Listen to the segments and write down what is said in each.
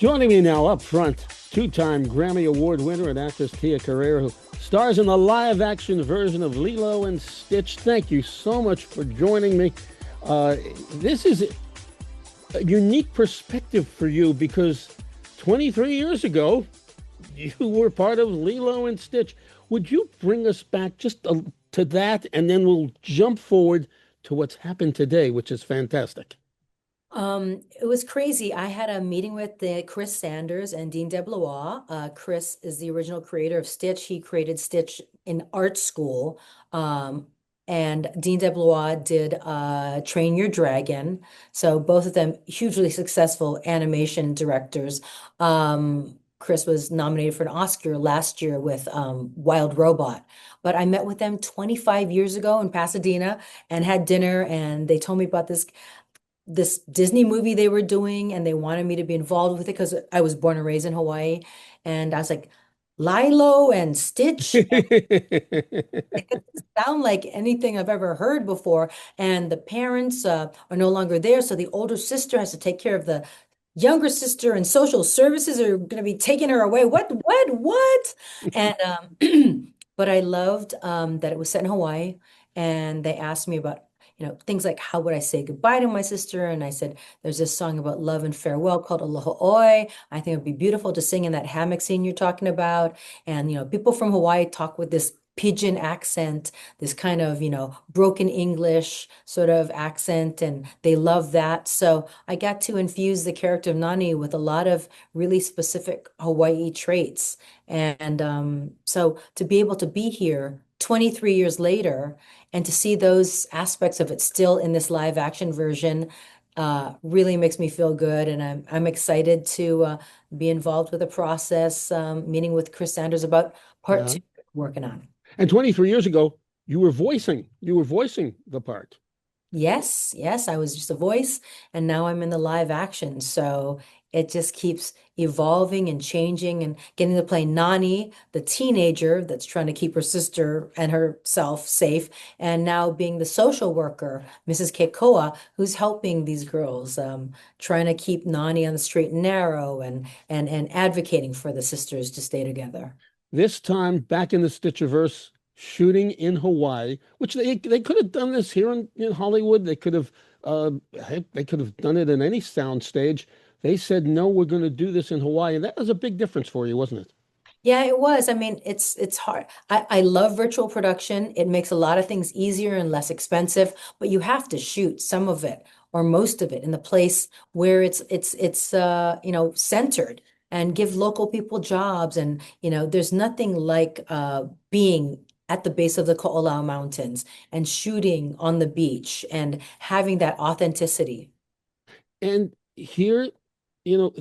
Joining me now up front, two-time Grammy Award winner and actress Tia Carrere, who stars in the live-action version of Lilo and Stitch. Thank you so much for joining me. This is a unique perspective for you because 23 years ago, you were part of Lilo and Stitch. Would you bring us back just to that, and then we'll jump forward to what's happened today, which is fantastic. It was crazy. I had a meeting with Chris Sanders and Dean DeBlois. Chris is the original creator of Stitch. He created Stitch in art school. And Dean DeBlois did Train Your Dragon. So both of them hugely successful animation directors. Chris was nominated for an Oscar last year with Wild Robot. But I met with them 25 years ago in Pasadena and had dinner, and they told me about this Disney movie they were doing, and they wanted me to be involved with it because I was born and raised in Hawaii. And I was like, Lilo and Stitch? It doesn't sound like anything I've ever heard before. And the parents are no longer there. So the older sister has to take care of the younger sister, and social services are going to be taking her away. What? And but I loved that it was set in Hawaii, and they asked me about, things like how would I say goodbye to my sister? And I said, there's this song about love and farewell called Aloha Oi. I think it'd be beautiful to sing in that hammock scene you're talking about. And, people from Hawaii talk with this pidgin accent, this kind of, broken English sort of accent, and they love that. So I got to infuse the character of Nani with a lot of really specific Hawaii traits. And so to be able to be here 23 years later and to see those aspects of it still in this live action version really makes me feel good. And I'm excited to be involved with the process, meeting with Chris Sanders about part Yeah. two working on. And 23 years ago, you were voicing the part. Yes, I was just a voice, and now I'm in the live action. So it just keeps evolving and changing, and getting to play Nani, the teenager that's trying to keep her sister and herself safe, and now being the social worker, Mrs. Kekoa, who's helping these girls, trying to keep Nani on the straight and narrow, and advocating for the sisters to stay together. This time back in the Stitchiverse, shooting in Hawaii, which they could have done this here in Hollywood. They could have heck, they could have done it in any sound stage. They said no, we're going to do this in Hawaii, and that was a big difference for you, wasn't it? Yeah, it was. I mean, it's hard. I love virtual production. It makes a lot of things easier and less expensive, but you have to shoot some of it or most of it in the place where it's centered, and give local people jobs. And there's nothing like being at the base of the Ko'olau Mountains and shooting on the beach and having that authenticity. And here, you know,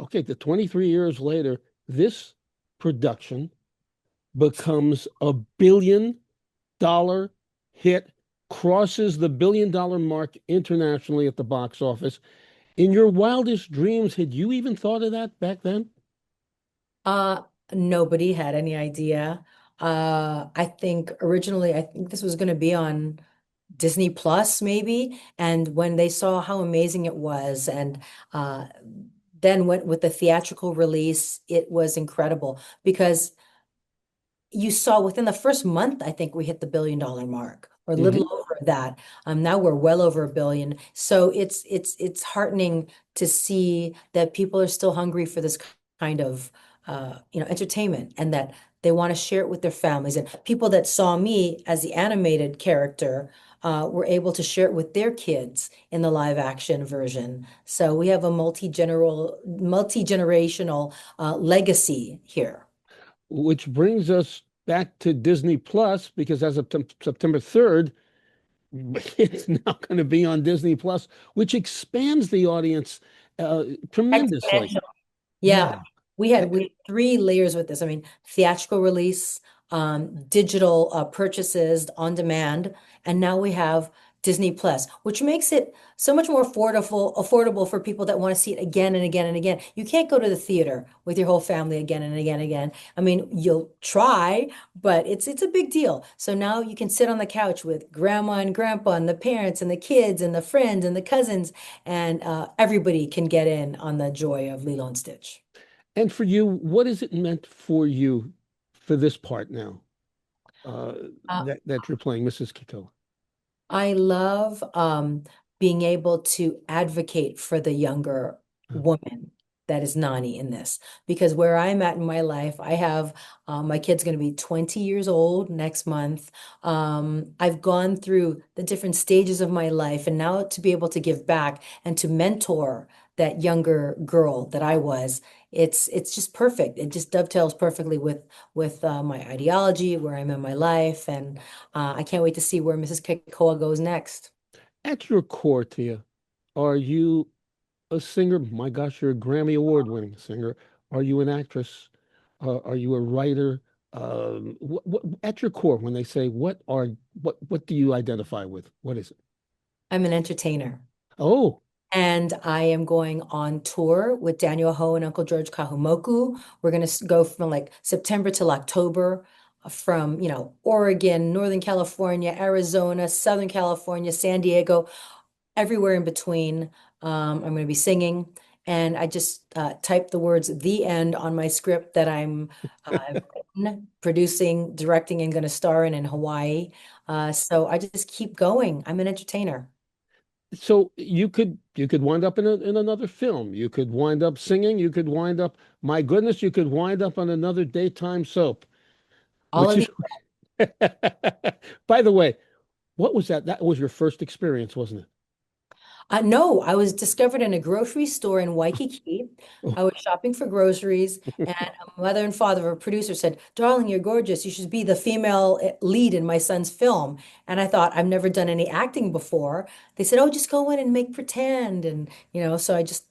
okay, the 23 years later, this production becomes a $1 billion hit, crosses the $1 billion mark internationally at the box office. In your wildest dreams, had you even thought of that back then? Uh, Nobody had any idea. I think originally, I think this was going to be on Disney Plus, maybe. And when they saw how amazing it was, and uh, then went with the theatrical release, it was incredible because you saw within the first month, I think we hit the $1 billion mark, or a little Hmm. over that. Now we're well over $1 billion. So it's heartening to see that people are still hungry for this kind of entertainment, and that they want to share it with their families. And people that saw me as the animated character were able to share it with their kids in the live action version. So we have a multi-generational legacy here. Which brings us back to Disney Plus, because as of September 3rd, it's now going to be on Disney Plus, which expands the audience tremendously. Exponential. Yeah, Yeah. we had three layers with this. I mean, theatrical release, digital purchases on demand, and now we have Disney Plus, which makes it so much more affordable for people that want to see it again and again and again. You can't go to the theater with your whole family again and again and again. I mean, you'll try, but it's a big deal. So now you can sit on the couch with grandma and grandpa and the parents and the kids and the friends and the cousins, and everybody can get in on the joy of Lilo and Stitch. And for you, what is it meant for you for this part now uh, Uh, that you're playing Mrs. Kekoa? I love being able to advocate for the younger Uh, woman that is Nani in this. Because where I'm at in my life, I have my kid's going to be 20 years old next month. I've gone through the different stages of my life, and now to be able to give back and to mentor that younger girl that I was, it's just perfect. It just dovetails perfectly with my ideology, where I'm in my life, and I can't wait to see where Mrs. Kekoa goes next. at your core, Tia, are you a singer? My gosh, you're a Grammy Award-winning singer. Are you an actress? Are you a writer? At your core, when they say what do you identify with? What is it? I'm an entertainer. Oh, And I am going on tour with Daniel Ho and Uncle George Kahumoku. We're going to go from like September till October, from, Oregon, Northern California, Arizona, Southern California, San Diego, everywhere in between. I'm going to be singing. And I just typed the words "the end" on my script that I'm written, producing, directing, and going to star in Hawaii. So I just keep going. I'm an entertainer. so you could wind up in another film. You could wind up singing. You could wind up, my goodness, you could wind up on another daytime soap, All which of is, by the way, what was that? That was your first experience, wasn't No, I was discovered in a grocery store in Waikiki. it? I was shopping for groceries, and a mother and father of a producer said, "Darling, you're gorgeous. You should be the female lead in my son's film." And I thought, I've never done any acting before. They said, "Oh, just go in and make pretend." And, so I just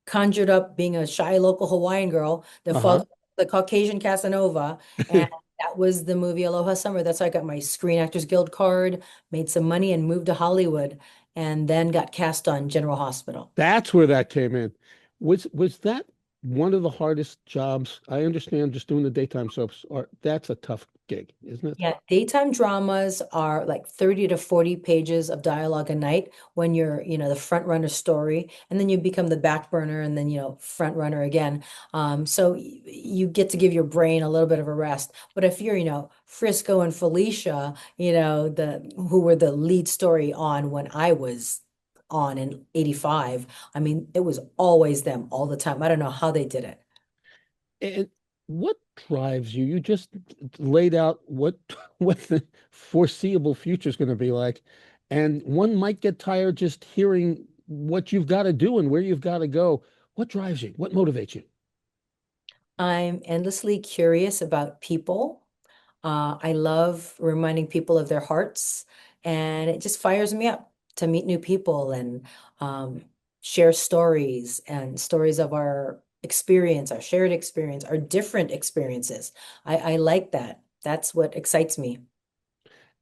conjured up being a shy local Hawaiian girl that Uh-huh. fought the Caucasian Casanova. And that was the movie Aloha Summer. That's how I got my Screen Actors Guild card, made some money, and moved to Hollywood, and then got cast on General Hospital. That's where that came in. Was that one of the hardest jobs? I understand just doing the daytime soaps are that's a tough gig, isn't it? Yeah, daytime dramas are like 30 to 40 pages of dialogue a night when you're, the front runner story, and then you become the back burner, and then, front runner again. So you get to give your brain a little bit of a rest. But if you're, Frisco and Felicia, the who were the lead story on when I was on in 85, I mean, it was always them all the time. I don't know how they did it. And what drives you? You just laid out what what the foreseeable future is going to be like, and one might get tired just hearing what you've got to do and where you've got to go. What drives you? What motivates you? I'm endlessly curious about people. I love reminding people of their hearts, and it just fires me up to meet new people and share stories and stories of our experience, our shared experience, our different experiences. I like that. That's what excites me.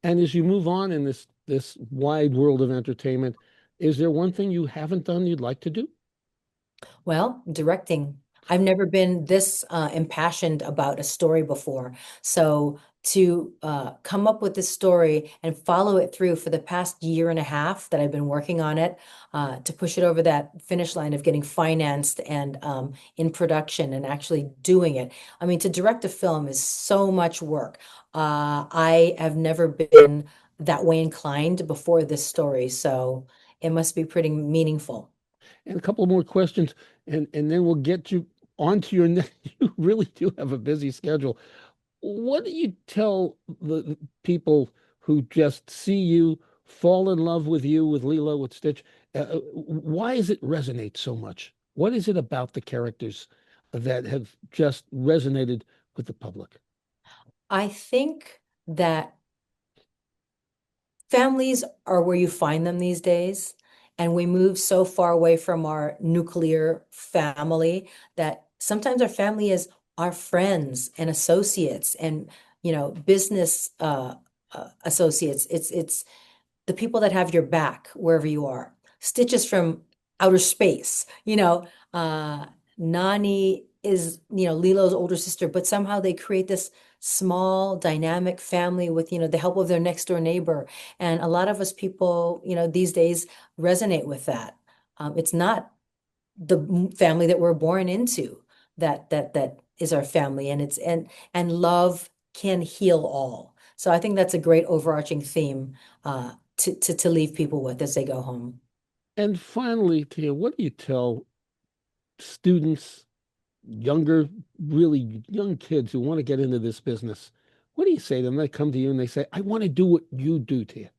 And as you move on in this wide world of entertainment, is there one thing you haven't done you'd like to do? Well, directing. I've never been this impassioned about a story before. So to come up with this story and follow it through for the past year and a half that I've been working on it, to push it over that finish line of getting financed and in production and actually doing it. I mean, to direct a film is so much work. I have never been that way inclined before this story, so it must be pretty meaningful. And a couple more questions, and then we'll get you onto your next. You really do have a busy schedule. What do you tell the people who just see you, fall in love with you, with Lilo, with Stitch? Why does it resonate so much? What is it about the characters that have just resonated with the public? I think that families are where you find them these days. And we move so far away from our nuclear family that sometimes our family is our friends and associates and, business associates. It's the people that have your back wherever you are. Stitch is from outer space, Nani is, Lilo's older sister, but somehow they create this small dynamic family with, the help of their next door neighbor. And a lot of us people, these days resonate with that. It's not the family that we're born into that is our family, and and love can heal all. So I think that's a great overarching theme to leave people with as they go home. And finally, Tia, what do you tell students, younger, really young kids who want to get into this business? What do you say to them? They come to you and they say, I want to do what you do, Tia.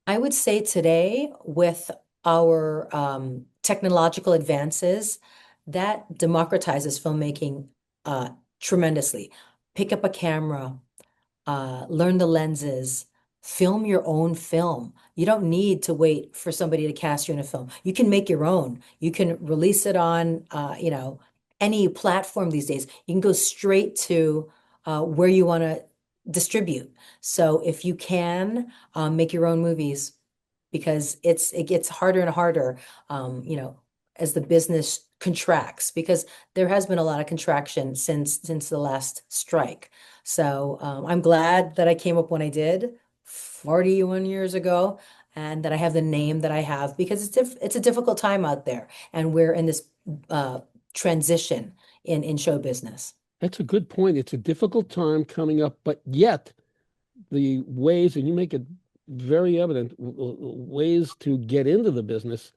I would say today, with our technological advances, that democratizes filmmaking tremendously. Pick up a camera, learn the lenses, film your own film. You don't need to wait for somebody to cast you in a film. You can make your own. You can release it on, any platform these days. You can go straight to where you want to distribute. So if you can, make your own movies, because it gets harder and harder, as the business contracts, because there has been a lot of contraction since the last strike. So I'm glad that I came up when I did 41 years ago, and that I have the name that I have, because it's a difficult time out there, and we're in this uh, transition in show business. That's a good point. It's a difficult time coming up, but yet the ways, and you make it very evident, ways to get into the business,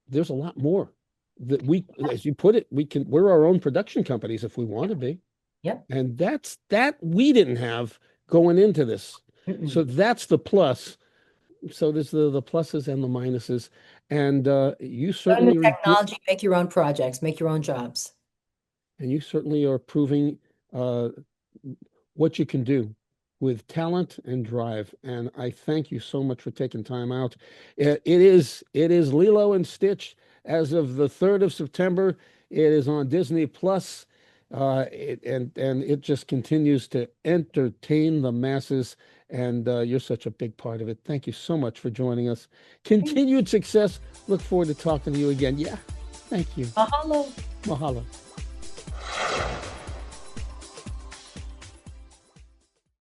there's a lot more that we, as you put it, we're our own production companies if we want to be. Yep. And that we didn't have going into this. So Mm-mm. that's the plus. So there's the pluses and the minuses. And you Learn the certainly are technology, make your own projects, make your own jobs. and you certainly are proving uh, what you can do with talent and drive. And I thank you so much for taking time out. It is Lilo and Stitch as of the 3rd of September. It is on Disney Plus. And it just continues to entertain the masses. And you're such a big part of it. Thank you so much for joining us. Continued success. Look forward to talking to you again. Yeah. Thank you. Mahalo. Mahalo.